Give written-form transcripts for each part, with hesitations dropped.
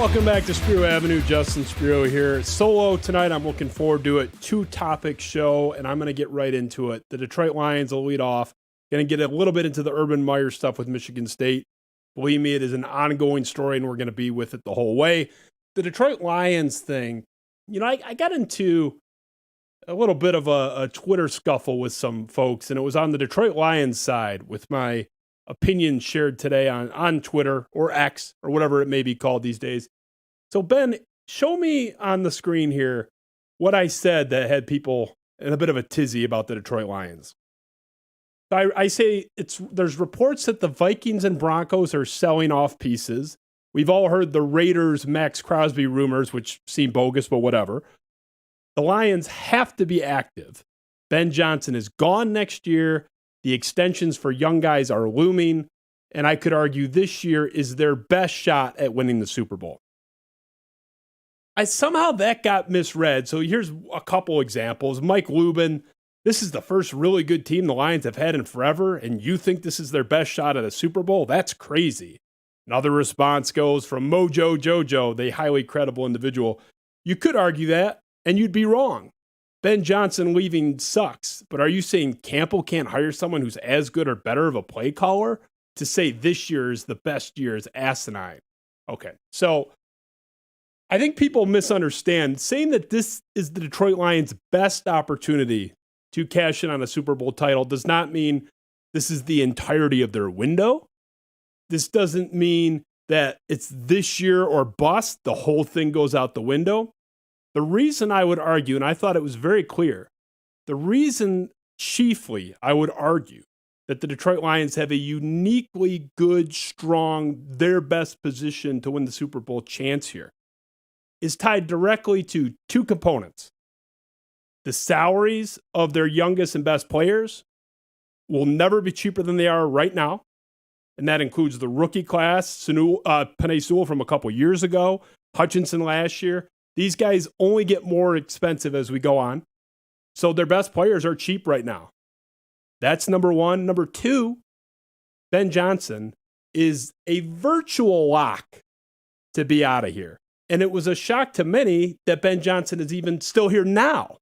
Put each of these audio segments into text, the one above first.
Welcome back to Spiro Avenue. Justin Spiro here. Solo tonight. I'm looking forward to it. 2-topic show, and I'm going to get right into it. The Detroit Lions will lead off. Going to get a little bit into the Urban Meyer stuff with Michigan State. Believe me, it is an ongoing story, and we're going to be with it the whole way. The Detroit Lions thing, I got into a little bit of a Twitter scuffle with some folks, and it was on the Detroit Lions side with my opinion shared today on Twitter or X or whatever it may be called these days. So Ben, show me on the screen here what I said that had people in a bit of a tizzy about the Detroit Lions. I say there's reports that the Vikings and Broncos are selling off pieces. We've all heard the Raiders Max Crosby rumors, which seem bogus, but whatever. The Lions have to be active. Ben Johnson is gone next year. The extensions for young guys are looming, and I could argue this year is their best shot at winning the Super Bowl. Somehow that got misread, so here's a couple examples. Mike Lubin, this is the first really good team the Lions have had in forever, and you think this is their best shot at a Super Bowl? That's crazy. Another response goes from Mojo Jojo, the highly credible individual. You could argue that, and you'd be wrong. Ben Johnson leaving sucks, but are you saying Campbell can't hire someone who's as good or better of a play caller? To say this year is the best year is asinine. Okay, so I think people misunderstand. Saying that this is the Detroit Lions' best opportunity to cash in on a Super Bowl title does not mean this is the entirety of their window. This doesn't mean that it's this year or bust. The whole thing goes out the window. The reason I would argue, and I thought it was very clear, the reason chiefly I would argue that the Detroit Lions have a uniquely good, strong, their best position to win the Super Bowl chance here is tied directly to two components. The salaries of their youngest and best players will never be cheaper than they are right now. And that includes the rookie class, Penei Sewell from a couple years ago, Hutchinson last year. These guys only get more expensive as we go on. So their best players are cheap right now. That's number one. Number two, Ben Johnson is a virtual lock to be out of here. And it was a shock to many that Ben Johnson is even still here now.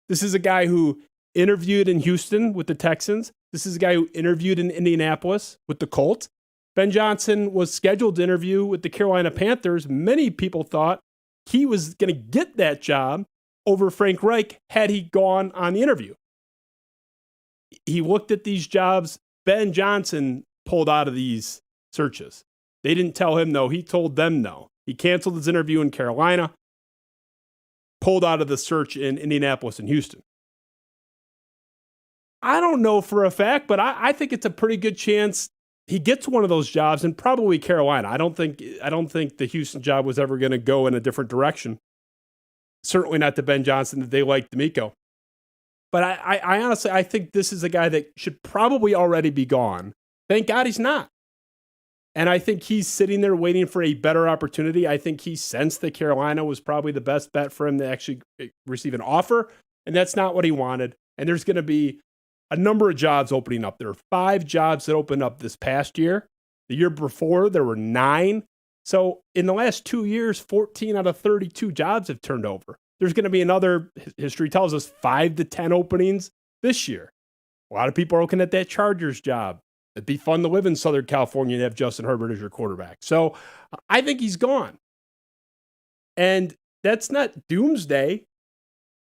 This is a guy who interviewed in Houston with the Texans. This is a guy who interviewed in Indianapolis with the Colts. Ben Johnson was scheduled to interview with the Carolina Panthers. Many people thought he was going to get that job over Frank Reich had he gone on the interview. He looked at these jobs. Ben Johnson pulled out of these searches. They didn't tell him no. He told them no. He canceled his interview in Carolina, pulled out of the search in Indianapolis and Houston. I don't know for a fact, but I think it's a pretty good chance he gets one of those jobs, and probably Carolina. I don't think the Houston job was ever going to go in a different direction. Certainly not to Ben Johnson that they like D'Amico. But I honestly, I think this is a guy that should probably already be gone. Thank God he's not. And I think he's sitting there waiting for a better opportunity. I think he sensed that Carolina was probably the best bet for him to actually receive an offer, and that's not what he wanted. And there's going to be a number of jobs opening up. There are 5 jobs that opened up this past year. The year before, there were 9. So in the last 2 years, 14 out of 32 jobs have turned over. There's going to be another, history tells us, 5 to 10 openings this year. A lot of people are looking at that Chargers job. It'd be fun to live in Southern California and have Justin Herbert as your quarterback. So I think he's gone. And that's not doomsday.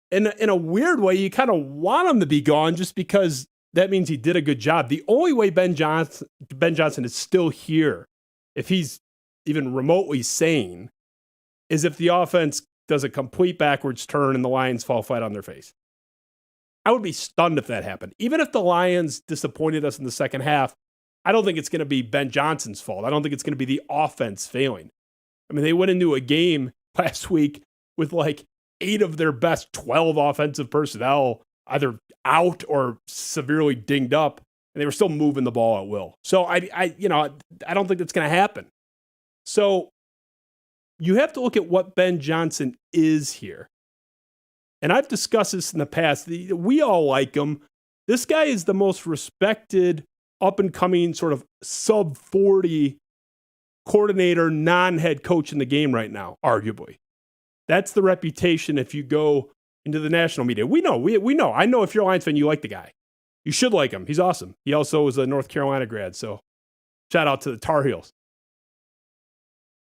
In a weird way, you kind of want him to be gone just because that means he did a good job. The only way Ben Johnson is still here, if he's even remotely sane, is if the offense does a complete backwards turn and the Lions fall flat on their face. I would be stunned if that happened. Even if the Lions disappointed us in the second half, I don't think it's going to be Ben Johnson's fault. I don't think it's going to be the offense failing. I mean, they went into a game last week with like 8 of their best 12 offensive personnel either out or severely dinged up, and they were still moving the ball at will. So I don't think that's going to happen. So you have to look at what Ben Johnson is here. And I've discussed this in the past. We all like him. This guy is the most respected, up-and-coming sort of sub-40 coordinator, non-head coach in the game right now, arguably. That's the reputation if you go into the national media. We know. I know if you're a Lions fan, you like the guy. You should like him. He's awesome. He also was a North Carolina grad, so shout out to the Tar Heels.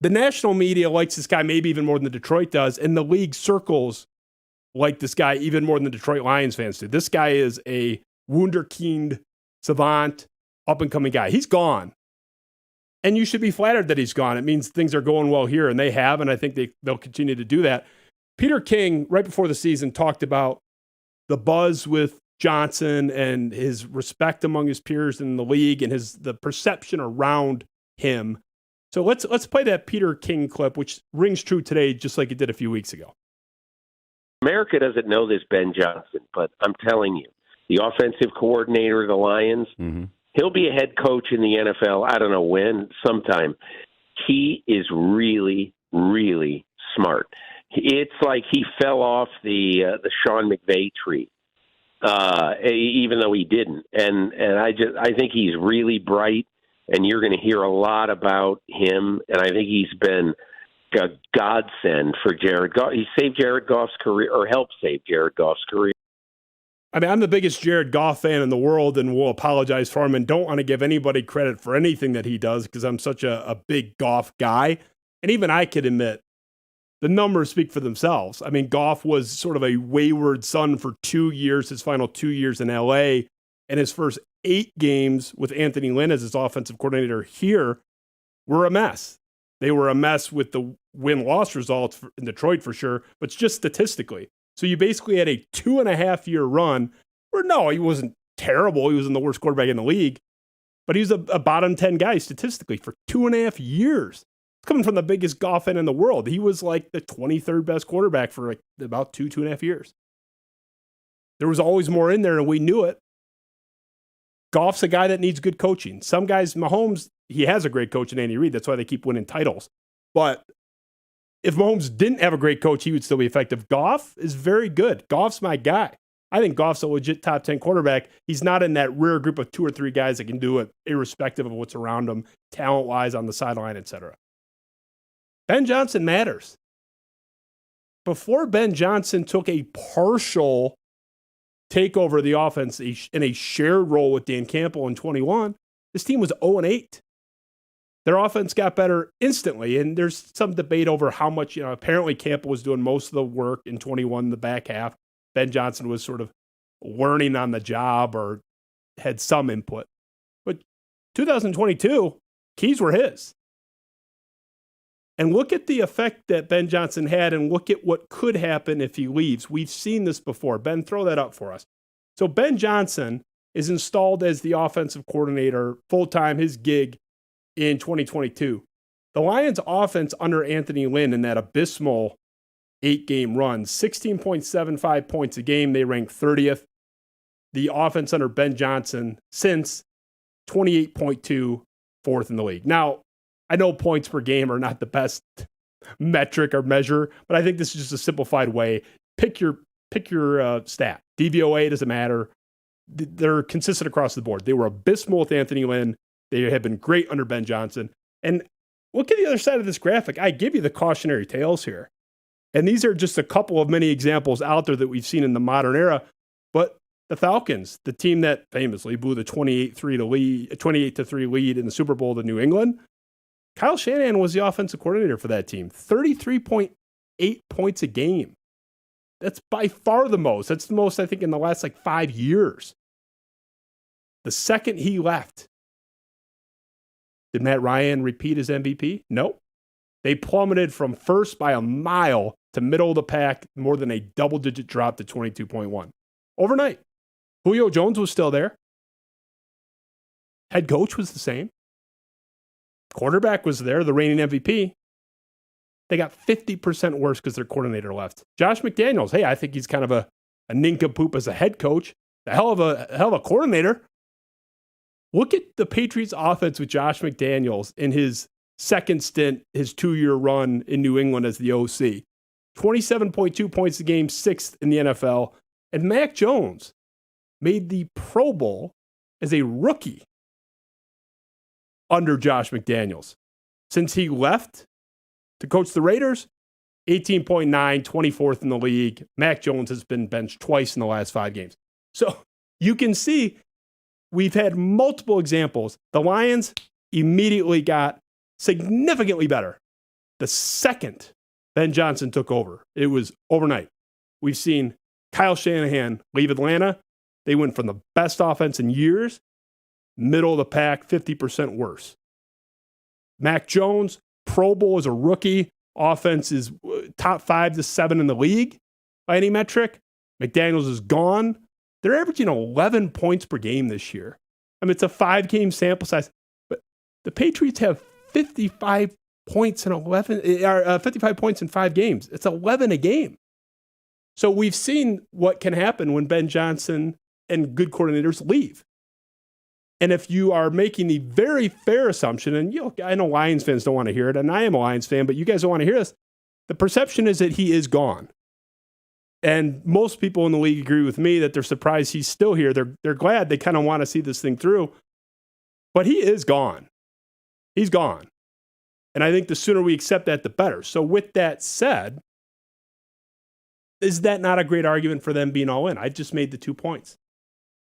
The national media likes this guy maybe even more than the Detroit does, and the league circles like this guy even more than the Detroit Lions fans do. This guy is a wunderkind, savant, up-and-coming guy. He's gone. And you should be flattered that he's gone. It means things are going well here, and they have, and I think they'll continue to do that. Peter King, right before the season, talked about the buzz with Johnson and his respect among his peers in the league and the perception around him. So let's play that Peter King clip, which rings true today just like it did a few weeks ago. America doesn't know this Ben Johnson, but I'm telling you, the offensive coordinator of the Lions, he'll be a head coach in the NFL, I don't know when, sometime. He is really, really smart. It's like he fell off the Sean McVay tree, even though he didn't. And I think he's really bright, and you're going to hear a lot about him. And I think he's been a godsend for Jared Goff. He saved Jared Goff's career, or helped save Jared Goff's career. I mean, I'm the biggest Jared Goff fan in the world and will apologize for him and don't want to give anybody credit for anything that he does because I'm such a big Goff guy. And even I could admit the numbers speak for themselves. I mean, Goff was sort of a wayward son for 2 years, his final 2 years in LA, and his first 8 games with Anthony Lynn as his offensive coordinator here were a mess. They were a mess with the win-loss results in Detroit for sure, but it's just statistically. So you basically had a 2.5-year run where, no, he wasn't terrible. He wasn't the worst quarterback in the league, but he was a bottom 10 guy statistically for 2.5 years. Coming from the biggest Goff fan in the world. He was like the 23rd best quarterback for like about 2.5 years. There was always more in there, and we knew it. Goff's a guy that needs good coaching. Some guys, Mahomes, he has a great coach in Andy Reid. That's why they keep winning titles. But if Mahomes didn't have a great coach, he would still be effective. Goff is very good. Goff's my guy. I think Goff's a legit top 10 quarterback. He's not in that rare group of 2 or 3 guys that can do it irrespective of what's around him, talent-wise, on the sideline, etc. Ben Johnson matters. Before Ben Johnson took a partial takeover of the offense in a shared role with Dan Campbell in 21, this team was 0-8. Their offense got better instantly, and there's some debate over how much, apparently Campbell was doing most of the work in 21 in the back half. Ben Johnson was sort of learning on the job or had some input. But 2022, keys were his. And look at the effect that Ben Johnson had and look at what could happen if he leaves. We've seen this before. Ben, throw that up for us. So Ben Johnson is installed as the offensive coordinator full-time, his gig in 2022. The Lions offense under Anthony Lynn in that abysmal 8-game run, 16.75 points a game. They ranked 30th. The offense under Ben Johnson since 28.2, fourth in the league. Now, I know points per game are not the best metric or measure, but I think this is just a simplified way. Pick your stat. DVOA doesn't matter. They're consistent across the board. They were abysmal with Anthony Lynn. They have been great under Ben Johnson. And look at the other side of this graphic. I give you the cautionary tales here. And these are just a couple of many examples out there that we've seen in the modern era. But the Falcons, the team that famously blew the 28-3 lead in the Super Bowl to New England, Kyle Shanahan was the offensive coordinator for that team. 33.8 points a game. That's by far the most. That's the most, I think, in the last 5 years. The second he left, did Matt Ryan repeat his MVP? Nope. They plummeted from first by a mile to middle of the pack, more than a double-digit drop to 22.1. Overnight. Julio Jones was still there. Head coach was the same. Quarterback was there, the reigning MVP. They got 50% worse because their coordinator left. Josh McDaniels, hey, I think he's kind of a nincompoop as a head coach. A hell of a coordinator. Look at the Patriots offense with Josh McDaniels in his second stint, his 2-year run in New England as the OC. 27.2 points a game, 6th in the NFL. And Mac Jones made the Pro Bowl as a rookie under Josh McDaniels. Since he left to coach the Raiders, 18.9, 24th in the league. Mac Jones has been benched twice in the last 5 games. So you can see we've had multiple examples. The Lions immediately got significantly better the second Ben Johnson took over. It was overnight. We've seen Kyle Shanahan leave Atlanta. They went from the best offense in years, middle of the pack, 50% worse. Mac Jones, Pro Bowl as a rookie. Offense is top 5 to 7 in the league by any metric. McDaniels is gone. They're averaging 11 points per game this year. I mean, it's a 5-game sample size, but the Patriots have 55 points in 55 points in 5 games. It's 11 a game. So we've seen what can happen when Ben Johnson and good coordinators leave. And if you are making the very fair assumption, and I know Lions fans don't want to hear it, and I am a Lions fan, but you guys don't want to hear this, the perception is that he is gone. And most people in the league agree with me that they're surprised he's still here. They're glad. They kind of want to see this thing through. But he is gone. He's gone. And I think the sooner we accept that, the better. So with that said, is that not a great argument for them being all in? I just made the 2 points.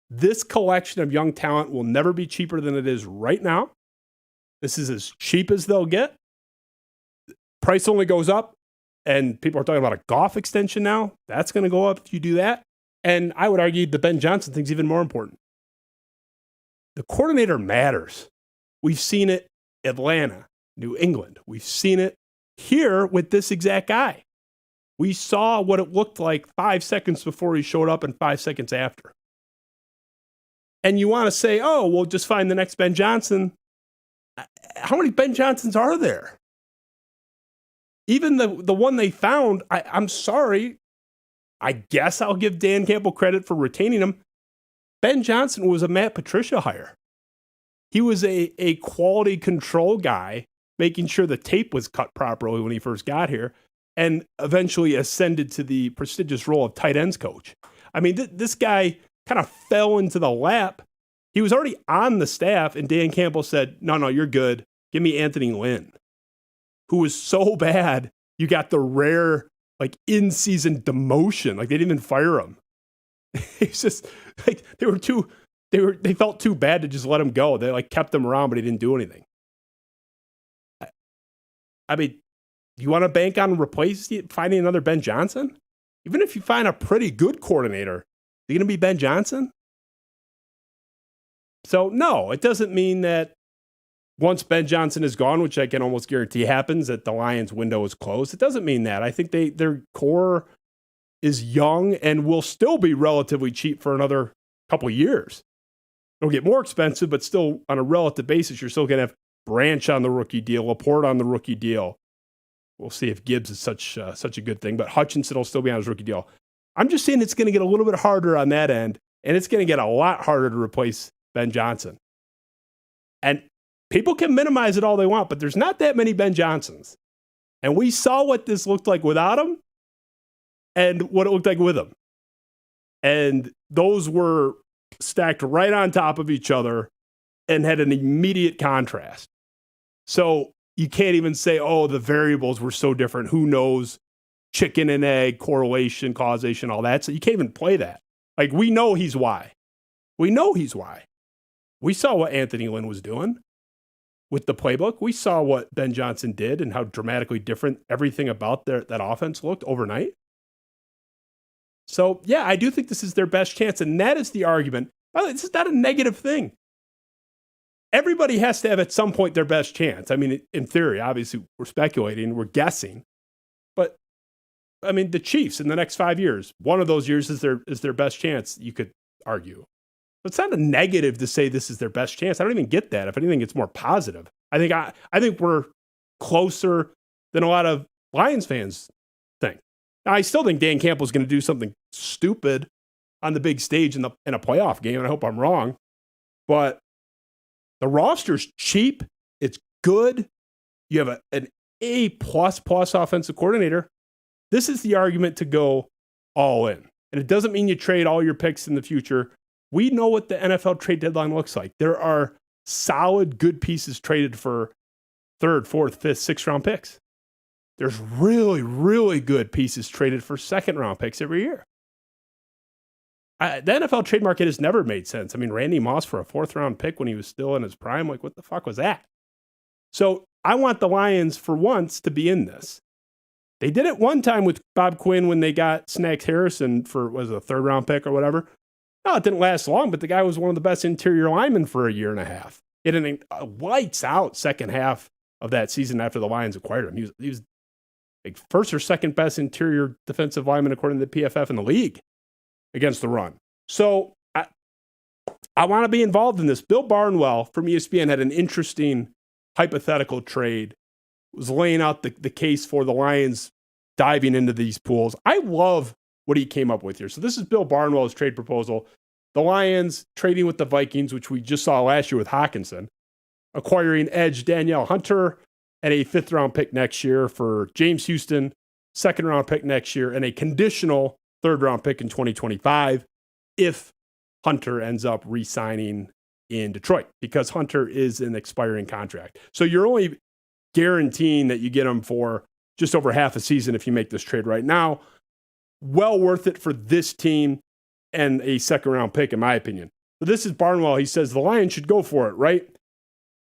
This collection of young talent will never be cheaper than it is right now. This is as cheap as they'll get. Price only goes up, and people are talking about a Goff extension now. That's going to go up if you do that. And I would argue the Ben Johnson thing's even more important. The coordinator matters. We've seen it Atlanta, New England. We've seen it here with this exact guy. We saw what it looked like 5 seconds before he showed up and 5 seconds after. And you want to say, oh, we'll just find the next Ben Johnson. How many Ben Johnsons are there? Even the one they found, I'm sorry. I guess I'll give Dan Campbell credit for retaining him. Ben Johnson was a Matt Patricia hire. He was a quality control guy, making sure the tape was cut properly when he first got here, and eventually ascended to the prestigious role of tight ends coach. I mean, this guy kind of fell into the lap. He was already on the staff, and Dan Campbell said, no, you're good. Give me Anthony Lynn, who was so bad, you got the rare, in-season demotion. They didn't even fire him. It's just, they felt too bad to just let him go. They, kept him around, but he didn't do anything. I mean, you want to bank on finding another Ben Johnson? Even if you find a pretty good coordinator, is he going to be Ben Johnson? So, no, it doesn't mean that once Ben Johnson is gone, which I can almost guarantee happens, that the Lions' window is closed. It doesn't mean that. I think their core is young and will still be relatively cheap for another couple of years. It'll get more expensive, but still on a relative basis, you're still going to have Branch on the rookie deal, Laporte on the rookie deal. We'll see if Gibbs is such a good thing, but Hutchinson will still be on his rookie deal. I'm just saying it's going to get a little bit harder on that end, and it's going to get a lot harder to replace Ben Johnson. And people can minimize it all they want, but there's not that many Ben Johnsons. And we saw what this looked like without him and what it looked like with him. And those were stacked right on top of each other and had an immediate contrast. So you can't even say, oh, the variables were so different. Who knows? Chicken and egg, correlation, causation, all that. So you can't even play that. We know he's why. We know he's why. We saw what Anthony Lynn was doing with the playbook. We saw what Ben Johnson did and how dramatically different everything about that offense looked overnight. So, yeah, I do think this is their best chance, and that is the argument. By the way, this is not a negative thing. Everybody has to have at some point their best chance. I mean, in theory, obviously, we're speculating, we're guessing. But, I mean, the Chiefs in the next 5 years, one of those years is their best chance, you could argue. It's not a negative to say this is their best chance. I don't even get that. If anything, it's more positive. I think we're closer than a lot of Lions fans think. Now, I still think Dan Campbell's going to do something stupid on the big stage in a playoff game, and I hope I'm wrong. But the roster's cheap. It's good. You have an A++ offensive coordinator. This is the argument to go all in. And it doesn't mean you trade all your picks in the future. We know what the NFL trade deadline looks like. There are solid, good pieces traded for third, fourth, fifth, sixth round picks. There's really, really good pieces traded for second round picks every year. The NFL trade market has never made sense. I mean, Randy Moss for a fourth round pick when he was still in his prime, like what the fuck was that? So I want the Lions for once to be in this. They did it one time with Bob Quinn when they got Snacks Harrison for, was it a third round pick or whatever? No, it didn't last long, but the guy was one of the best interior linemen for a year and a half. It had a lights out second half of that season after the Lions acquired him. He was like first or second best interior defensive lineman according to the PFF in the league against the run. So I want to be involved in this. Bill Barnwell from ESPN had an interesting hypothetical trade, was laying out the case for the Lions diving into these pools. I love what he came up with here. So this is Bill Barnwell's trade proposal. The Lions trading with the Vikings, which we just saw last year with Hawkinson, acquiring edge Danielle Hunter and a fifth-round pick next year for James Houston, second-round pick next year, and a conditional third-round pick in 2025 if Hunter ends up re-signing in Detroit, because Hunter is an expiring contract. So you're only guaranteeing that you get him for just over half a season if you make this trade right now. Well worth it for this team and a second-round pick, in my opinion. So this is Barnwell. He says the Lions should go for it, right?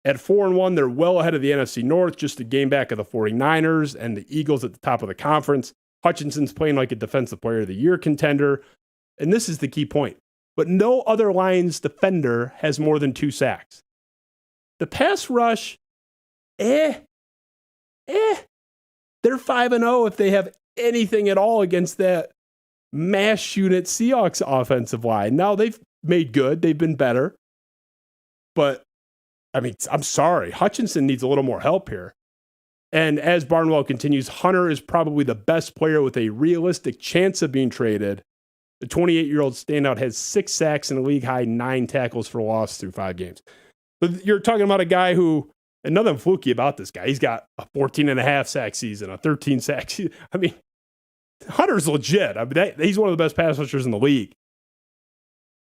At 4-1, they're well ahead of the NFC North, just a game back of the 49ers and the Eagles at the top of the conference. Hutchinson's playing like a defensive player of the year contender. And this is the key point. But no other Lions defender has more than 2 sacks. The pass rush, they're 5-0 if they have anything at all against that mash unit Seahawks offensive line. Now they've made good. They've been better. But, I mean, I'm sorry. Hutchinson needs a little more help here. And as Barnwell continues, Hunter is probably the best player with a realistic chance of being traded. The 28-year-old standout has 6 sacks and a league-high 9 tackles for loss through 5 games. But you're talking about a guy who, and nothing fluky about this guy, he's got a 14.5 sack season, a 13 sack season. I mean, Hunter's legit. I mean, he's one of the best pass rushers in the league.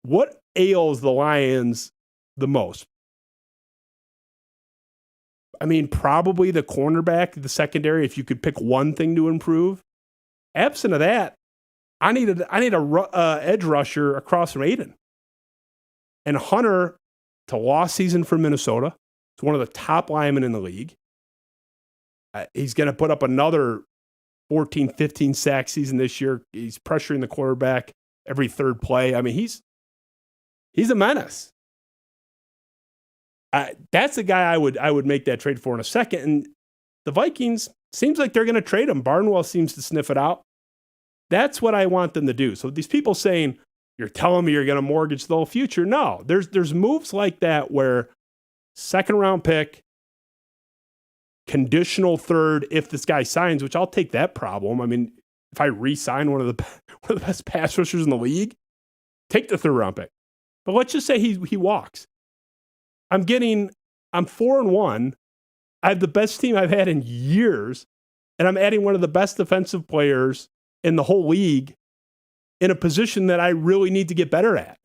What ails the Lions the most? I mean, probably the cornerback, the secondary, if you could pick one thing to improve. Absent of that, I need a edge rusher across from Aiden. And Hunter, to lost season for Minnesota, is one of the top linemen in the league. He's going to put up another 14, 15 sack season this year. He's pressuring the quarterback every third play. I mean, he's a menace. That's the guy I would make that trade for in a second. And the Vikings, seems like they're going to trade him. Barnwell seems to sniff it out. That's what I want them to do. So these people saying, you're telling me you're going to mortgage the whole future. No, there's moves like that where second round pick, conditional third if this guy signs, which I'll take that problem. I mean, if I re-sign one of the best pass rushers in the league, take the third round pick. But let's just say he walks. I'm 4-1. I have the best team I've had in years, and I'm adding one of the best defensive players in the whole league in a position that I really need to get better at.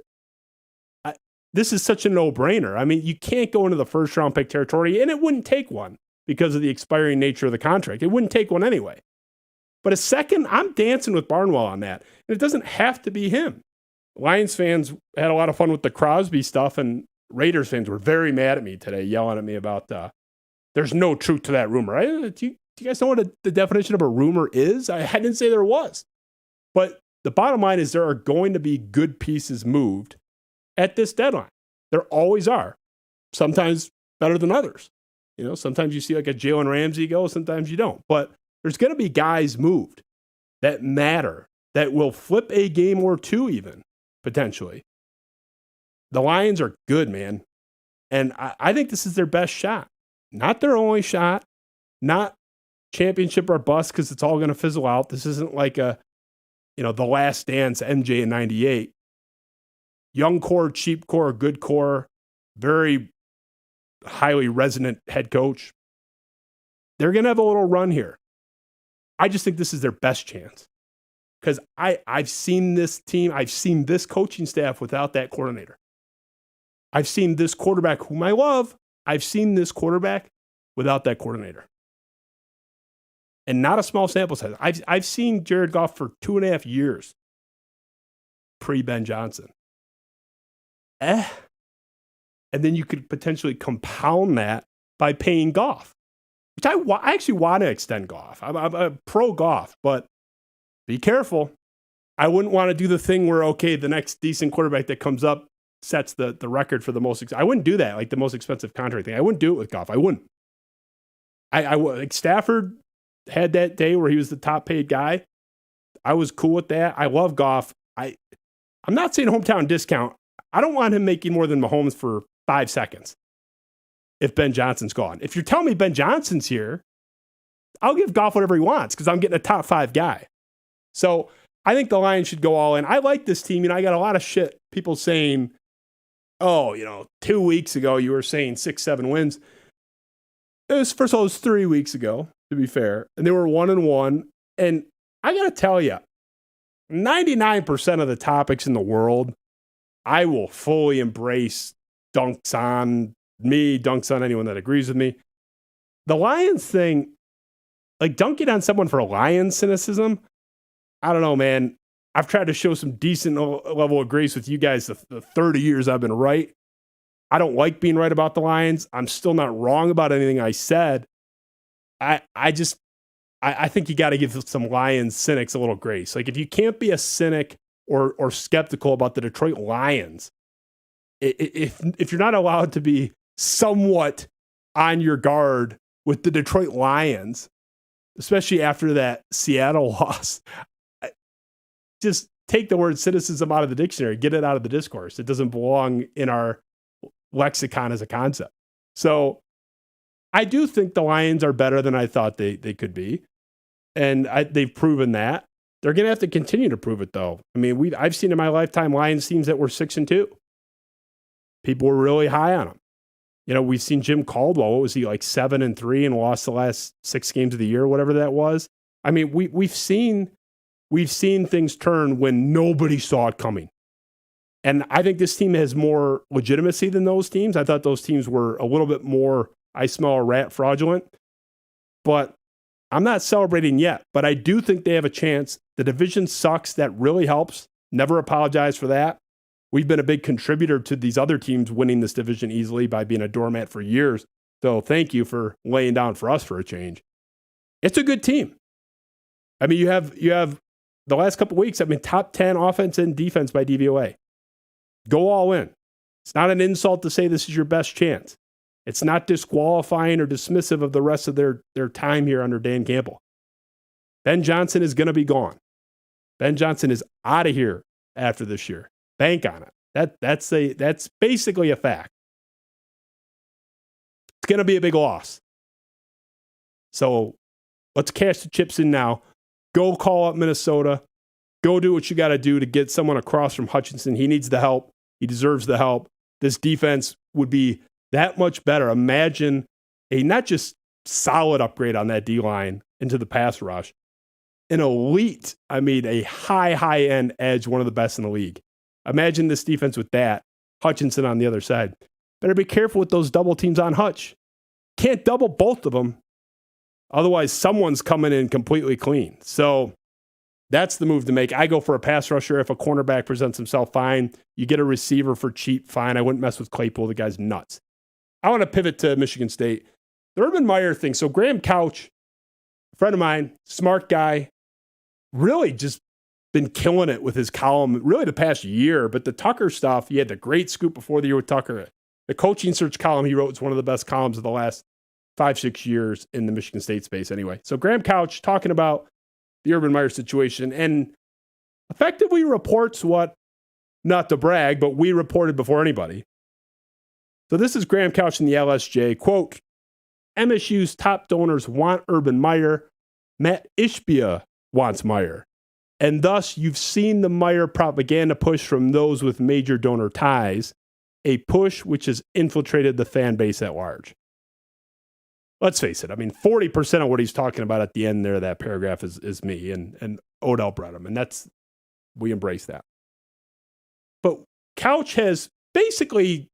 This is such a no-brainer. I mean, you can't go into the first round pick territory, and it wouldn't take one because of the expiring nature of the contract. It wouldn't take one anyway. But a second, I'm dancing with Barnwell on that. And it doesn't have to be him. Lions fans had a lot of fun with the Crosby stuff, and Raiders fans were very mad at me today, yelling at me about there's no truth to that rumor. Do you guys know what the definition of a rumor is? I didn't say there was. But the bottom line is there are going to be good pieces moved at this deadline. There always are. Sometimes better than others. You know, sometimes you see like a Jalen Ramsey go, sometimes you don't. But there's going to be guys moved that matter, that will flip a game or two even, potentially. The Lions are good, man. And I think this is their best shot. Not their only shot. Not championship or bust because it's all going to fizzle out. This isn't like the last dance MJ in 98. Young core, cheap core, good core, very highly resonant head coach. They're going to have a little run here. I just think this is their best chance because I've seen this team. I've seen this coaching staff without that coordinator. I've seen this quarterback whom I love. I've seen this quarterback without that coordinator. And not a small sample size. I've seen Jared Goff for 2.5 years pre-Ben Johnson. And then you could potentially compound that by paying Goff, which I actually want to extend Goff. I'm pro Goff, but be careful. I wouldn't want to do the thing where, okay, the next decent quarterback that comes up sets the record for the most. I wouldn't do that, like the most expensive contract thing. I wouldn't do it with Goff. I wouldn't. I like Stafford had that day where he was the top paid guy. I was cool with that. I love Goff. I'm not saying hometown discount. I don't want him making more than Mahomes for 5 seconds if Ben Johnson's gone. If you're telling me Ben Johnson's here, I'll give Goff whatever he wants because I'm getting a top 5 guy. So I think the Lions should go all in. I like this team. I got a lot of shit people saying, 2 weeks ago you were saying 6-7 wins. First of all, it was 3 weeks ago, to be fair, and they were 1-1. And I got to tell you, 99% of the topics in the world, I will fully embrace dunks on me, dunks on anyone that agrees with me. The Lions thing, like dunking on someone for Lions cynicism, I don't know, man. I've tried to show some decent level of grace with you guys the 30 years I've been right. I don't like being right about the Lions. I'm still not wrong about anything I said. I think you got to give some Lions cynics a little grace. Like if you can't be a cynic or skeptical about the Detroit Lions, if you're not allowed to be somewhat on your guard with the Detroit Lions, especially after that Seattle loss, just take the word cynicism out of the dictionary, get it out of the discourse. It doesn't belong in our lexicon as a concept. So I do think the Lions are better than I thought they could be. And they've proven that. They're going to have to continue to prove it, though. I mean, I've seen in my lifetime Lions teams that were 6-2. People were really high on them. We've seen Jim Caldwell. What was he, like 7-3 and lost the last 6 games of the year, whatever that was? I mean, we've seen things turn when nobody saw it coming. And I think this team has more legitimacy than those teams. I thought those teams were a little bit more, I smell a rat, fraudulent. But I'm not celebrating yet. But I do think they have a chance. The division sucks. That really helps. Never apologize for that. We've been a big contributor to these other teams winning this division easily by being a doormat for years. So thank you for laying down for us for a change. It's a good team. I mean, you have the last couple of weeks, top 10 offense and defense by DVOA. Go all in. It's not an insult to say this is your best chance. It's not disqualifying or dismissive of the rest of their time here under Dan Campbell. Ben Johnson is going to be gone. Ben Johnson is out of here after this year. Bank on it. That's basically a fact. It's going to be a big loss. So let's cash the chips in now. Go call up Minnesota. Go do what you got to do to get someone across from Hutchinson. He needs the help. He deserves the help. This defense would be that much better. Imagine a not just solid upgrade on that D-line into the pass rush, an elite, a high-end edge, one of the best in the league. Imagine this defense with that. Hutchinson on the other side. Better be careful with those double teams on Hutch. Can't double both of them. Otherwise, someone's coming in completely clean. So that's the move to make. I go for a pass rusher. If a cornerback presents himself, fine. You get a receiver for cheap, fine. I wouldn't mess with Claypool. The guy's nuts. I want to pivot to Michigan State. The Urban Meyer thing. So Graham Couch, a friend of mine, smart guy, really just been killing it with his column really the past year. But the Tucker stuff, he had the great scoop before the year with Tucker. The coaching search column he wrote is one of the best columns of the last 5-6 years in the Michigan State space anyway. So Graham Couch talking about the Urban Meyer situation and effectively reports what, not to brag, but we reported before anybody. So this is Graham Couch in the LSJ. Quote, MSU's top donors want Urban Meyer. Matt Ishbia wants Meyer. And thus, you've seen the Meyer propaganda push from those with major donor ties, a push which has infiltrated the fan base at large. Let's face it. 40% of what he's talking about at the end there, that paragraph is me and Odell Bredham. And we embrace that. But Couch has basically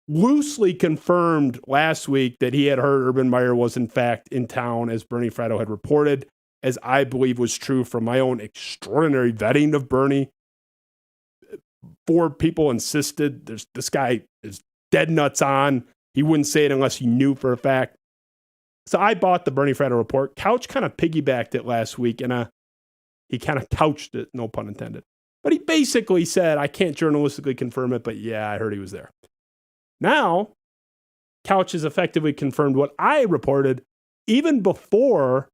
loosely confirmed last week that he had heard Urban Meyer was in fact in town, as Bernie Fratto had reported, as I believe was true from my own extraordinary vetting of Bernie. 4 people insisted this guy is dead nuts on. He wouldn't say it unless he knew for a fact. So I bought the Bernie Fratto report. Couch kind of piggybacked it last week, and he kind of couched it, no pun intended. But he basically said, I can't journalistically confirm it, but yeah, I heard he was there. Now, Couch has effectively confirmed what I reported even before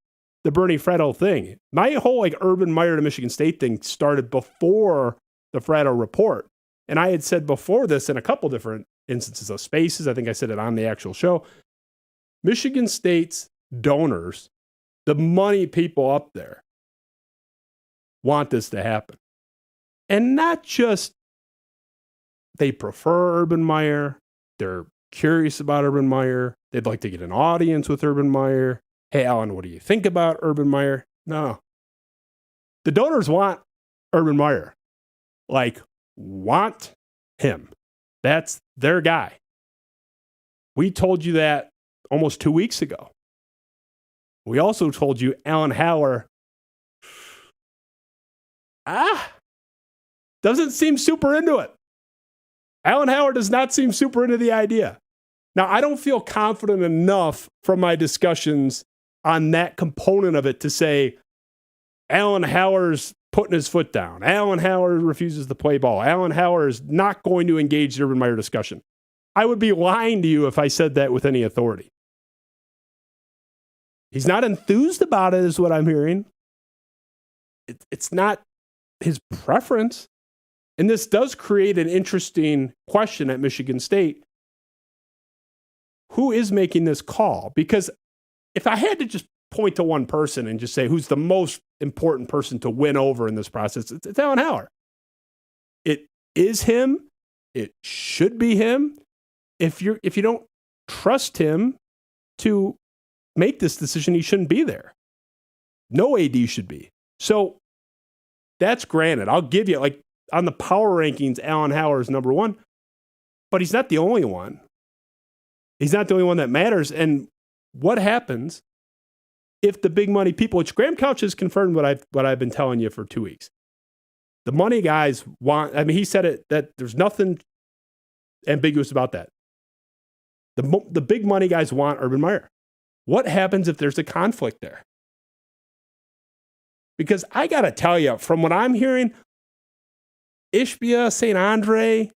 the Bernie Fratto thing. My whole Urban Meyer to Michigan State thing started before the Fratto report. And I had said before this in a couple different instances of spaces, I think I said it on the actual show, Michigan State's donors, the money people up there, want this to happen. And not just they prefer Urban Meyer, they're curious about Urban Meyer, they'd like to get an audience with Urban Meyer. Hey, Alan, what do you think about Urban Meyer? No. The donors want Urban Meyer. Want him. That's their guy. We told you that almost 2 weeks ago. We also told you Alan Haller doesn't seem super into it. Alan Haller does not seem super into the idea. Now, I don't feel confident enough from my discussions on that component of it to say Alan Haller's putting his foot down. Alan Haller refuses to play ball. Alan Haller is not going to engage the Urban Meyer discussion. I would be lying to you if I said that with any authority. He's not enthused about it, is what I'm hearing. It's not his preference. And this does create an interesting question at Michigan State. Who is making this call? Because if I had to just point to one person and just say who's the most important person to win over in this process, it's Alan Haller. It is him. It should be him. If you don't trust him to make this decision, he shouldn't be there. No AD should be. So that's granted. I'll give you, on the power rankings, Alan Haller is number 1, but he's not the only one. He's not the only one that matters. And what happens if the big money people, which Graham Couch has confirmed what I've been telling you for 2 weeks. The money guys want, he said it, that there's nothing ambiguous about that. The big money guys want Urban Meyer. What happens if there's a conflict there? Because I got to tell you, from what I'm hearing, Ishbia, St. Andre,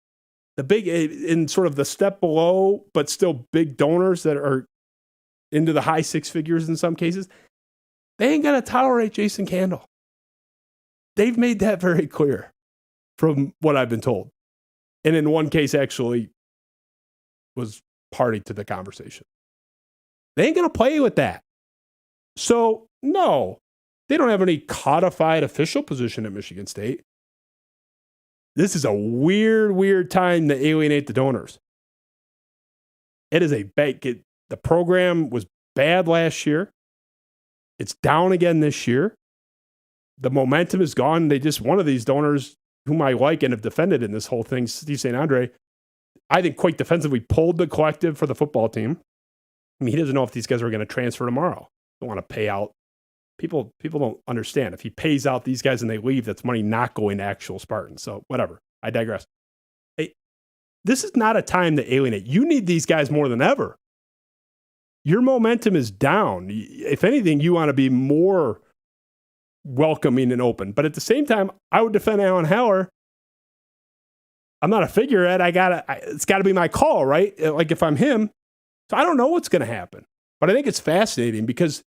the big, in sort of the step below, but still big donors that are into the high 6 figures in some cases, they ain't going to tolerate Jason Candle. They've made that very clear from what I've been told. And in one case, actually was party to the conversation. They ain't going to play with that. So, no, they don't have any codified official position at Michigan State. This is a weird time to alienate the donors. It is the program was bad last year. It's down again this year. The momentum is gone. One of these donors whom I like and have defended in this whole thing, Steve St. Andre, I think quite defensively pulled the collective for the football team. He doesn't know if these guys are going to transfer tomorrow. Don't want to pay out. People don't understand. If he pays out these guys and they leave, that's money not going to actual Spartans. So whatever. I digress. This is not a time to alienate. You need these guys more than ever. Your momentum is down. If anything, you want to be more welcoming and open. But at the same time, I would defend Alan Haller. I'm not a figurehead. It's got to be my call, right? If I'm him. So I don't know what's going to happen. But I think it's fascinating because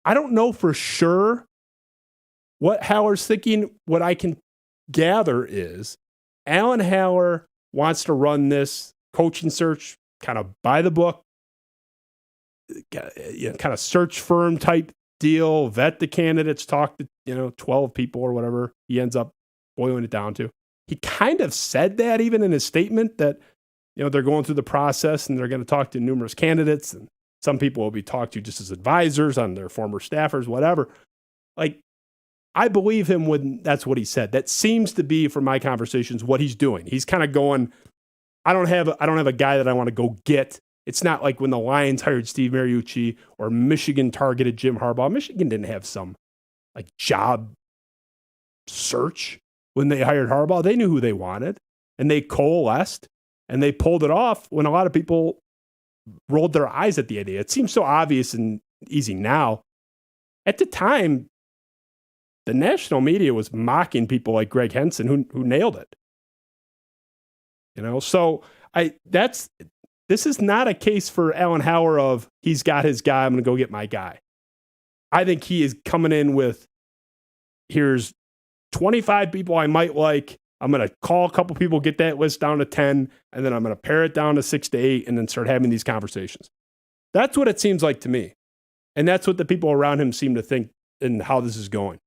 I don't know for sure what Haller's thinking. What I can gather is Alan Haller wants to run this coaching search kind of by the book, kind of search firm type deal, vet the candidates, talk to 12 people or whatever he ends up boiling it down to. He kind of said that even in his statement that they're going through the process and they're going to talk to numerous candidates, and some people will be talked to just as advisors on their former staffers, whatever. I believe him when that's what he said. That seems to be, from my conversations, what he's doing. He's kind of going, I don't have a guy that I want to go get. It's not like when the Lions hired Steve Mariucci or Michigan targeted Jim Harbaugh. Michigan didn't have some like job search when they hired Harbaugh. They knew who they wanted, and they coalesced, and they pulled it off when a lot of people rolled their eyes at the idea. It seems so obvious and easy now. At the time, the national media was mocking people like Greg Henson who nailed it. So this is not a case for Alan Hauer of he's got his guy, I'm going to go get my guy. I think he is coming in with, here's 25 people I might like. I'm going to call a couple people, get that list down to 10, and then I'm going to pare it down to 6 to 8 and then start having these conversations. That's what it seems like to me. And that's what the people around him seem to think and how this is going.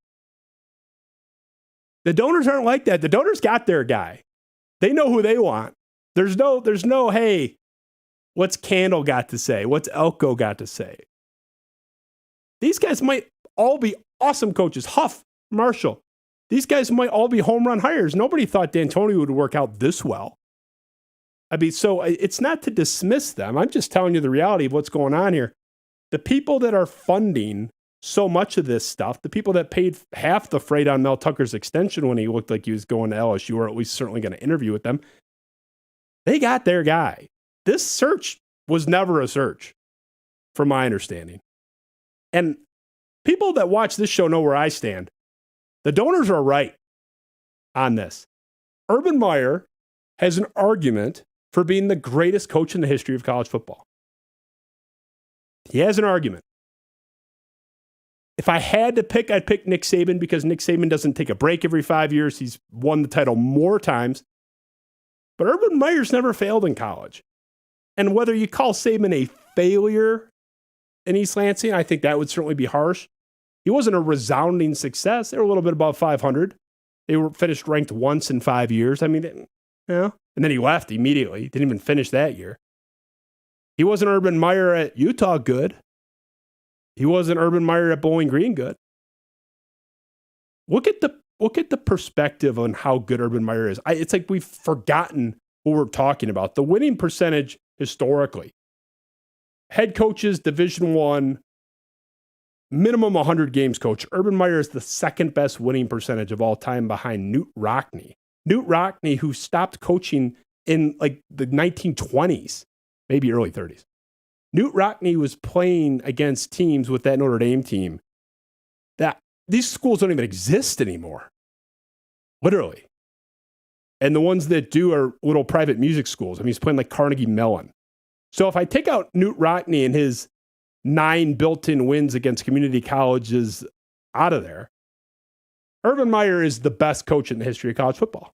The donors aren't like that. The donors got their guy. They know who they want. There's no, hey, what's Candle got to say? What's Elko got to say? These guys might all be awesome coaches. Huff, Marshall. These guys might all be home run hires. Nobody thought D'Antoni would work out this well. So it's not to dismiss them. I'm just telling you the reality of what's going on here. The people that are funding so much of this stuff, the people that paid half the freight on Mel Tucker's extension when he looked like he was going to LSU, or at least certainly going to interview with them, they got their guy. This search was never a search, from my understanding. And people that watch this show know where I stand. The donors are right on this. Urban Meyer has an argument for being the greatest coach in the history of college football. He has an argument. If I had to pick, I'd pick Nick Saban because Nick Saban doesn't take a break every 5 years. He's won the title more times. But Urban Meyer's never failed in college. And whether you call Saban a failure in East Lansing, I think that would certainly be harsh. He wasn't a resounding success. They were a little bit above 500. They were finished ranked once in 5 years. I mean, and then he left immediately. Didn't even finish that year. He wasn't Urban Meyer at Utah good. He wasn't Urban Meyer at Bowling Green good. Look at the perspective on how good Urban Meyer is. It's like we've forgotten what we're talking about. The winning percentage historically. Head coaches, Division I, minimum 100 games coach. Urban Meyer is the second best winning percentage of all time behind Newt Rockne. Newt Rockne, who stopped coaching in like the 1920s, maybe early 30s. Newt Rockne was playing against teams with that Notre Dame team that these schools don't even exist anymore. Literally. And the ones that do are little private music schools. I mean, he's playing like Carnegie Mellon. So if I take out Newt Rockne and his 9 built-in wins against community colleges out of there, Urban Meyer is the best coach in the history of college football.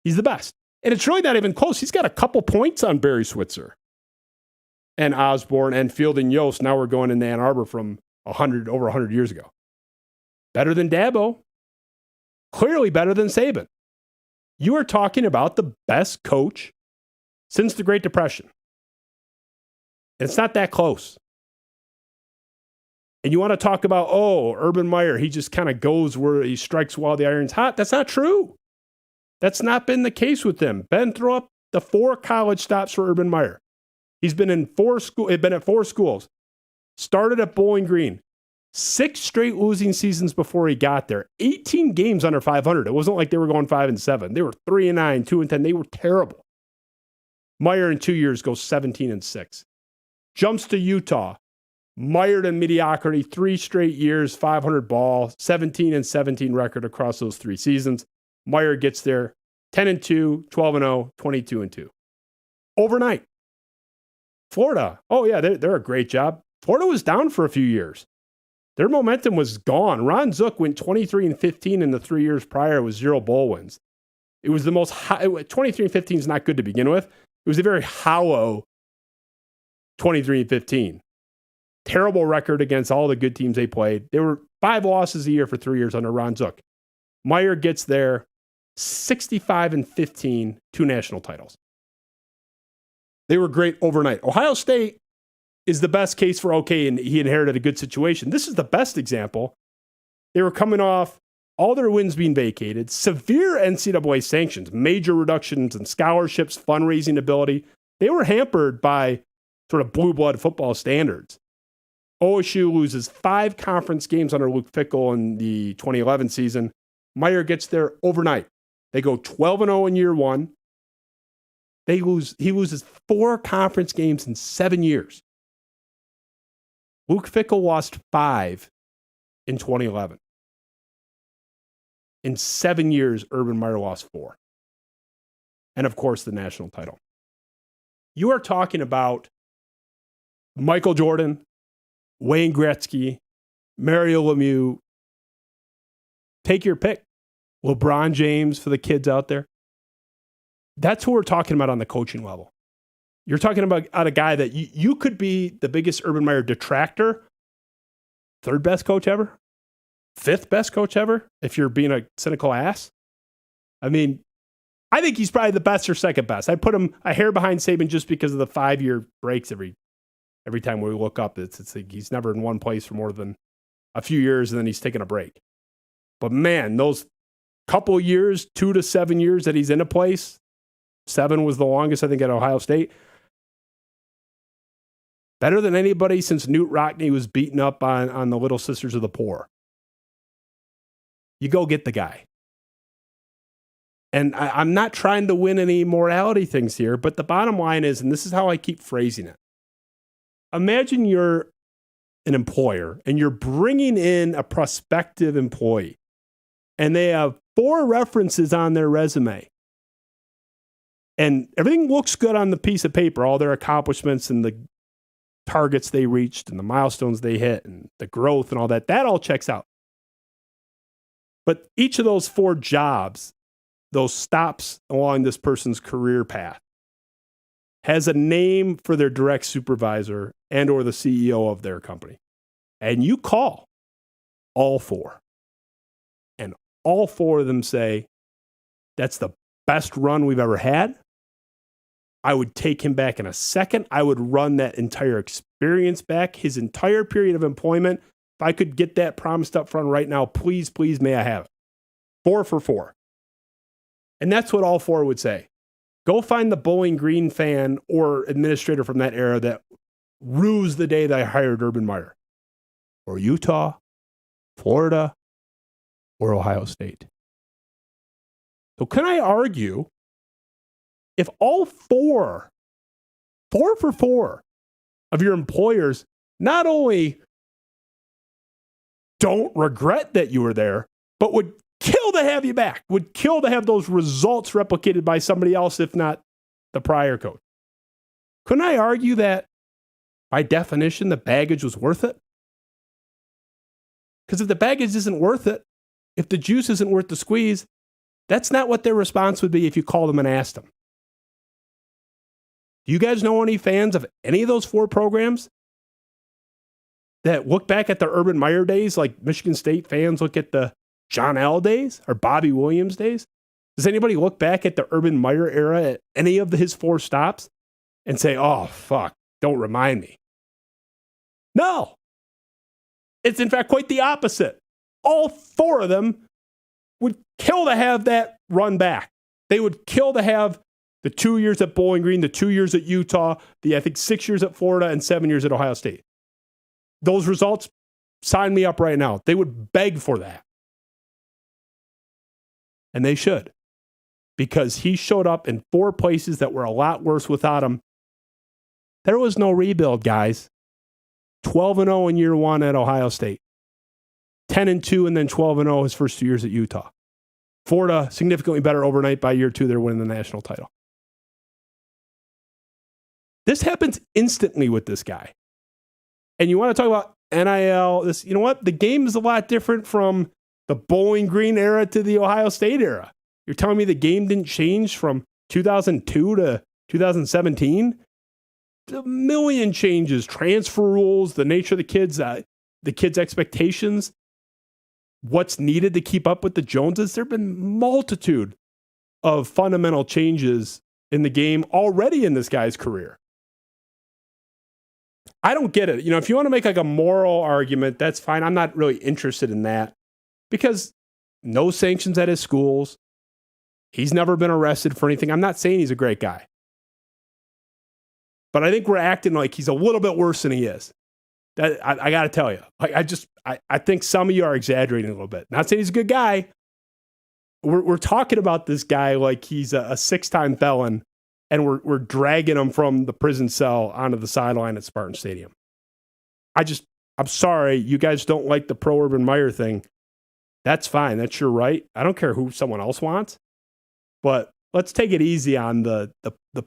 He's the best. And it's really not even close. He's got a couple points on Barry Switzer and Osborne and Field and Yost. Now we're going into Ann Arbor from over 100 years ago. Better than Dabo. Clearly better than Saban. You are talking about the best coach since the Great Depression. And it's not that close. And you want to talk about, Urban Meyer, he just kind of goes where he strikes while the iron's hot. That's not true. That's not been the case with him. Ben, throw up the 4 college stops for Urban Meyer. He's been at 4 schools. Started at Bowling Green. 6 straight losing seasons before he got there. 18 games under 500. It wasn't like they were going 5-7. They were 3-9, 2-10. They were terrible. Meyer in 2 years goes 17-6. Jumps to Utah. Mired in mediocrity, 3 straight years, 500 ball, 17-17 record across those 3 seasons. Meyer gets there 10-2, 12-0, 22-2. Overnight. Florida. Oh, yeah, they're a great job. Florida was down for a few years. Their momentum was gone. Ron Zook went 23-15 in the 3 years prior with 0 bowl wins. It was the most 23-15 is not good to begin with. It was a very hollow 23-15. Terrible record against all the good teams they played. They were 5 losses a year for 3 years under Ron Zook. Meyer gets there 65-15, 2 national titles. They were great overnight. Ohio State is the best case for okay, and he inherited a good situation. This is the best example. They were coming off all their wins being vacated, severe NCAA sanctions, major reductions in scholarships, fundraising ability. They were hampered by sort of blue blood football standards. OSU loses 5 conference games under Luke Fickell in the 2011 season. Meyer gets there overnight. They go 12-0 in year one. He loses 4 conference games in 7 years. Luke Fickell lost 5 in 2011. In 7 years, Urban Meyer lost 4. And of course, the national title. You are talking about Michael Jordan, Wayne Gretzky, Mario Lemieux. Take your pick. LeBron James for the kids out there. That's who we're talking about on the coaching level. You're talking about a guy that you could be the biggest Urban Meyer detractor, 3rd best coach ever, 5th best coach ever, if you're being a cynical ass. I mean, I think he's probably the best or 2nd best. I put him a hair behind Saban just because of the 5-year breaks every time we look up. It's like he's never in one place for more than a few years, and then he's taking a break. But man, those couple years, 2 to 7 years that he's in a place, 7 was the longest, I think, at Ohio State. Better than anybody since Newt Rockne was beaten up on the Little Sisters of the Poor. You go get the guy. And I'm not trying to win any morality things here, but the bottom line is, and this is how I keep phrasing it. Imagine you're an employer and you're bringing in a prospective employee and they have 4 references on their resume. And everything looks good on the piece of paper, all their accomplishments and the targets they reached and the milestones they hit and the growth and all that. That all checks out. But each of those 4 jobs, those stops along this person's career path, has a name for their direct supervisor and or the CEO of their company. And you call all 4. And all 4 of them say, that's the best run we've ever had. I would take him back in a second. I would run that entire experience back, his entire period of employment. If I could get that promised up front right now, please, please, may I have it. 4 for 4. And that's what all 4 would say. Go find the Bowling Green fan or administrator from that era that rues the day that I hired Urban Meyer. Or Utah, Florida, or Ohio State. So can I argue if all 4 for 4 of your employers not only don't regret that you were there, but would kill to have you back, would kill to have those results replicated by somebody else, if not the prior coach? Couldn't I argue that by definition, the baggage was worth it? Because if the baggage isn't worth it, if the juice isn't worth the squeeze, that's not what their response would be if you called them and asked them. Do you guys know any fans of any of those 4 programs that look back at the Urban Meyer days like Michigan State fans look at the John L. days or Bobby Williams days? Does anybody look back at the Urban Meyer era at any of his 4 stops and say, oh, fuck, don't remind me? No. It's in fact quite the opposite. All 4 of them would kill to have that run back. They would kill to have the 2 years at Bowling Green, the 2 years at Utah, I think 6 years at Florida, and 7 years at Ohio State. Those results, sign me up right now. They would beg for that. And they should. Because he showed up in 4 places that were a lot worse without him. There was no rebuild, guys. 12-0 in year 1 at Ohio State. 10-2 and then 12-0 his first 2 years at Utah. Florida, significantly better overnight. By year 2, they're winning the national title. This happens instantly with this guy. And you want to talk about NIL, this, you know what? The game is a lot different from the Bowling Green era to the Ohio State era. You're telling me the game didn't change from 2002 to 2017? A million changes, transfer rules, the nature of the kids' expectations, what's needed to keep up with the Joneses. There have been multitude of fundamental changes in the game already in this guy's career. I don't get it. You know, if you want to make like a moral argument, that's fine. I'm not really interested in that because No sanctions at his schools. He's never been arrested for anything. I'm not saying he's a great guy. But I think we're acting like he's a little bit worse than he is. That I got to tell you. I think some of you are exaggerating a little bit. Not saying he's a good guy. We're talking about this guy like he's a 6-time felon, and we're dragging him from the prison cell onto the sideline at Spartan Stadium. I'm sorry, you guys don't like the pro Urban Meyer thing. That's fine. That's your right. I don't care who someone else wants. But let's take it easy on the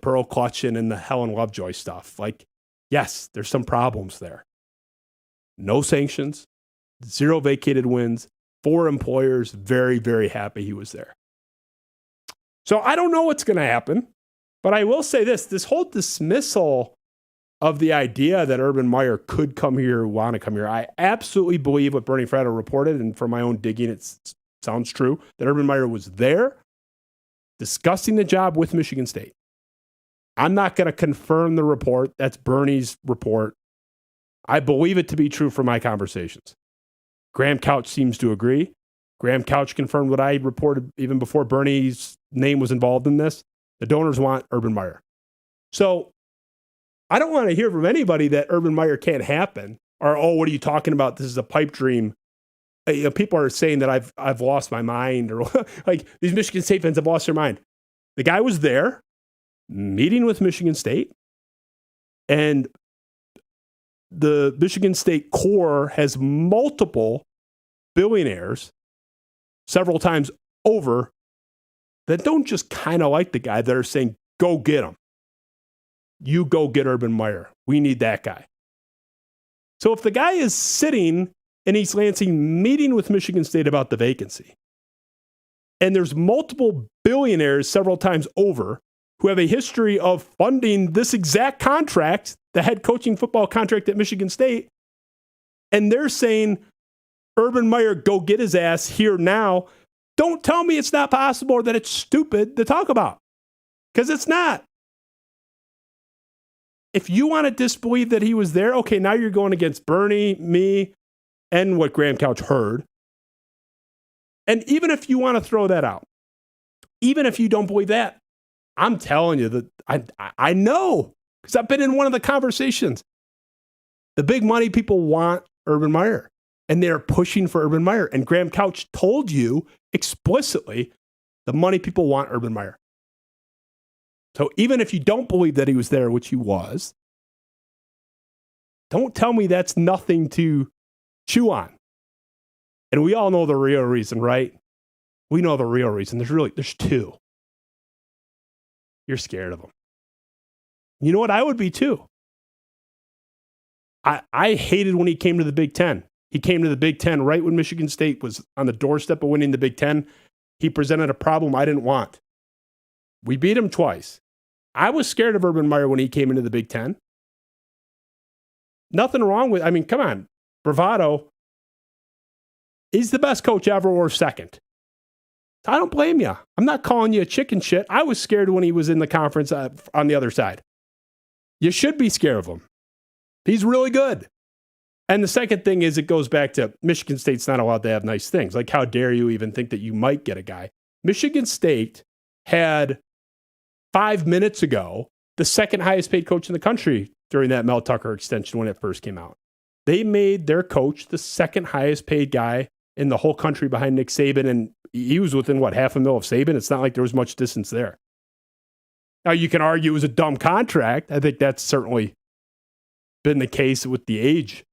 pearl clutching and the Helen Lovejoy stuff. Like, yes, there's some problems there. No sanctions, 0 vacated wins, 4 employers very, very happy he was there. So I don't know what's going to happen, but I will say this whole dismissal of the idea that Urban Meyer could come here, want to come here. I absolutely believe what Bernie Fratto reported, and from my own digging, it sounds true, that Urban Meyer was there discussing the job with Michigan State. I'm not going to confirm the report. That's Bernie's report. I believe it to be true from my conversations. Graham Couch seems to agree. Graham Couch confirmed what I reported even before Bernie's name was involved in this. The donors want Urban Meyer. So I don't want to hear from anybody that Urban Meyer can't happen, or, oh, what are you talking about? This is a pipe dream. People are saying that I've lost my mind, or like these Michigan State fans have lost their mind. The guy was there meeting with Michigan State, and the Michigan State core has multiple billionaires several times over that don't just kind of like the guy, that are saying, go get him. You go get Urban Meyer. We need that guy. So if the guy is sitting in East Lansing meeting with Michigan State about the vacancy, and there's multiple billionaires several times over who have a history of funding this exact contract, the head coaching football contract at Michigan State, and they're saying, Urban Meyer, go get his ass here now. Don't tell me it's not possible or that it's stupid to talk about, because it's not. If you want to disbelieve that he was there, okay, now you're going against Bernie, me, and what Graham Couch heard. And even if you want to throw that out, even if you don't believe that, I'm telling you that I know, because I've been in one of the conversations. The big money people want Urban Meyer, and they're pushing for Urban Meyer. And Graham Couch told you explicitly the money people want Urban Meyer. So even if you don't believe that he was there, which he was, don't tell me that's nothing to chew on. And we all know the real reason, right? We know the real reason. There's 2. You're scared of him. You know what? I would be too. I hated when he came to the Big Ten. He came to the Big Ten right when Michigan State was on the doorstep of winning the Big Ten. He presented a problem I didn't want. We beat him twice. I was scared of Urban Meyer when he came into the Big Ten. Nothing wrong with, come on, bravado. He's the best coach ever, or second. I don't blame you. I'm not calling you a chicken shit. I was scared when he was in the conference on the other side. You should be scared of him. He's really good. And the second thing is, it goes back to Michigan State's not allowed to have nice things. Like, how dare you even think that you might get a guy? Michigan State had 5 minutes ago the second highest paid coach in the country during that Mel Tucker extension when it first came out. They made their coach the second highest paid guy in the whole country behind Nick Saban, and he was within, $500,000 of Saban? It's not like there was much distance there. Now, you can argue it was a dumb contract. I think that's certainly been the case with the age.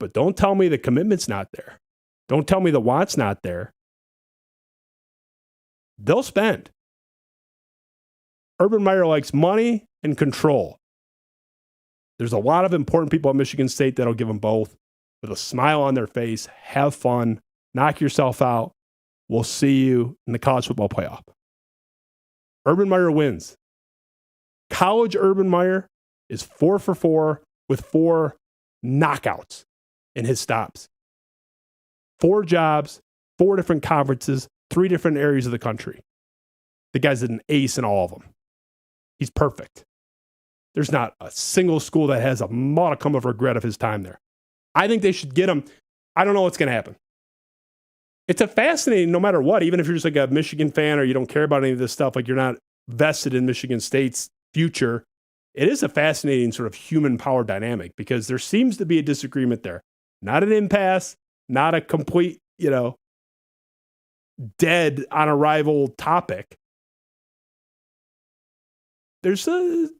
But don't tell me the commitment's not there. Don't tell me the want's not there. They'll spend. Urban Meyer likes money and control. There's a lot of important people at Michigan State that'll give them both with a smile on their face. Have fun. Knock yourself out. We'll see you in the college football playoff. Urban Meyer wins. College Urban Meyer is 4 for 4 with 4 knockouts in his stops. 4 jobs, 4 different conferences, 3 different areas of the country. The guy's an ace in all of them. He's perfect. There's not a single school that has a modicum of regret of his time there. I think they should get him. I don't know what's going to happen. it's a fascinating, no matter what, even if you're just like a Michigan fan or you don't care about any of this stuff, like you're not vested in Michigan State's future, it is a fascinating sort of human power dynamic because there seems to be a disagreement there. Not an impasse, not a complete, dead on arrival topic. There's a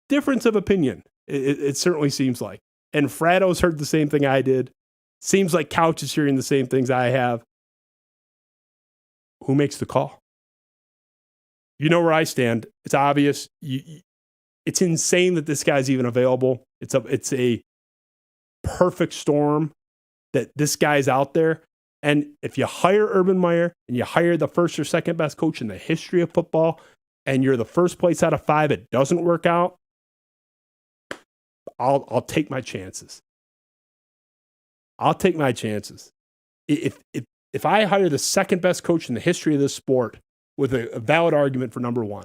difference of opinion. It certainly seems like. And Frado's heard the same thing I did. Seems like Couch is hearing the same things I have. Who makes the call? You know where I stand. It's obvious. It's insane that this guy's even available. It's a perfect storm that this guy's out there. And if you hire Urban Meyer and you hire the first or second best coach in the history of football, and you're the first place out of 5, it doesn't work out, I'll take my chances. I'll take my chances. If I hire the second best coach in the history of this sport with a valid argument for number 1,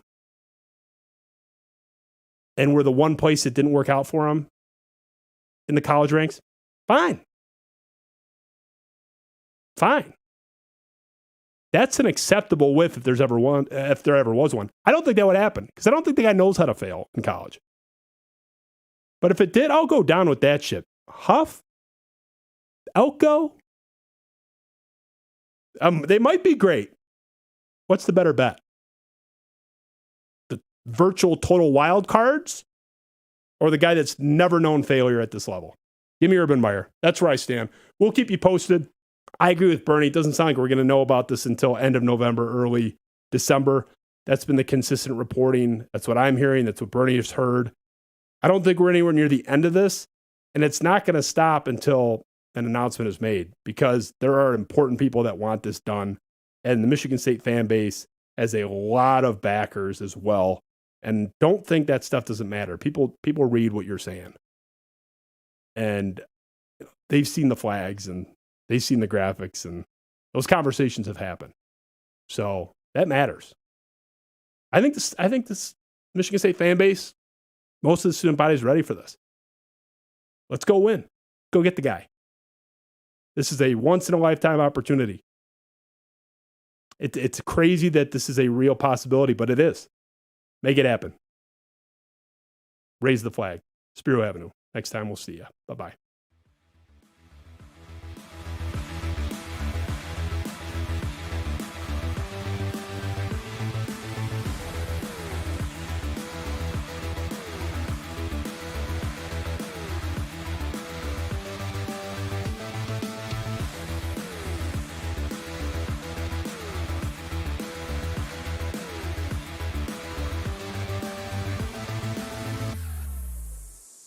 and we're the one place that didn't work out for him in the college ranks, fine. That's an acceptable whiff if there ever was one. I don't think that would happen because I don't think the guy knows how to fail in college. But if it did, I'll go down with that shit. Huff? Elko? They might be great. What's the better bet? The virtual total wild cards or the guy that's never known failure at this level? Give me Urban Meyer. That's where I stand. We'll keep you posted. I agree with Bernie. It doesn't sound like we're going to know about this until end of November, early December. That's been the consistent reporting. That's what I'm hearing. That's what Bernie has heard. I don't think we're anywhere near the end of this, and it's not going to stop until an announcement is made because there are important people that want this done, and the Michigan State fan base has a lot of backers as well. And don't think that stuff doesn't matter. People read what you're saying, and they've seen the flags and they've seen the graphics, and those conversations have happened. So that matters. I think this Michigan State fan base, most of the student body is ready for this. Let's go win. Go get the guy. This is a once-in-a-lifetime opportunity. It's crazy that this is a real possibility, but it is. Make it happen. Raise the flag. Spiro Avenue. Next time we'll see you. Bye-bye.